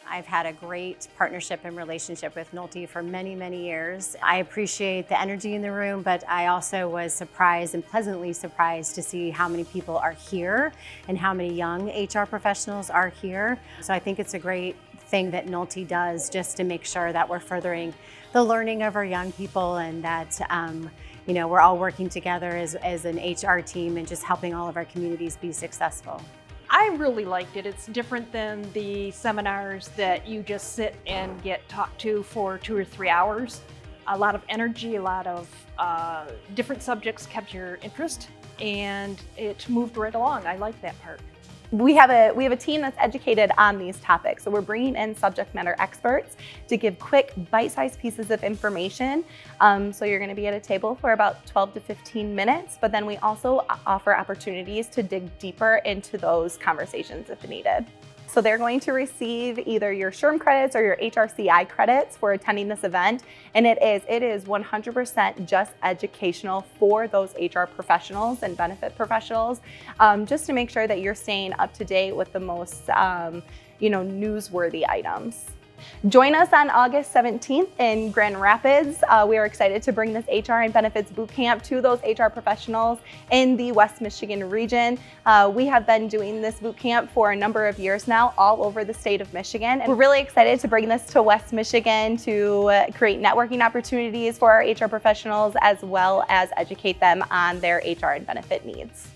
I've had a great partnership and relationship with Nulty for many, many years. I appreciate the energy in the room, but I also was surprised and pleasantly surprised to see how many people are here and how many young HR professionals are here. So I think it's a great thing that Nulty does just to make sure that we're furthering the learning of our young people and that we're all working together as an HR team and just helping all of our communities be successful. I really liked it. It's different than the seminars that you just sit and get talked to for 2 or 3 hours. A lot of energy, a lot of different subjects kept your interest, and it moved right along. I like that part. We have a team that's educated on these topics. So we're bringing in subject matter experts to give quick bite-sized pieces of information. So you're going to be at a table for about 12 to 15 minutes, but then we also offer opportunities to dig deeper into those conversations if needed. So they're going to receive either your SHRM credits or your HRCI credits for attending this event. And it is 100% just educational for those HR professionals and benefit professionals, just to make sure that you're staying up to date with the most newsworthy items. Join us on August 17th in Grand Rapids. We are excited to bring this HR and Benefits Bootcamp to those HR professionals in the West Michigan region. We have been doing this bootcamp for a number of years now, all over the state of Michigan. And we're really excited to bring this to West Michigan to create networking opportunities for our HR professionals, as well as educate them on their HR and benefit needs.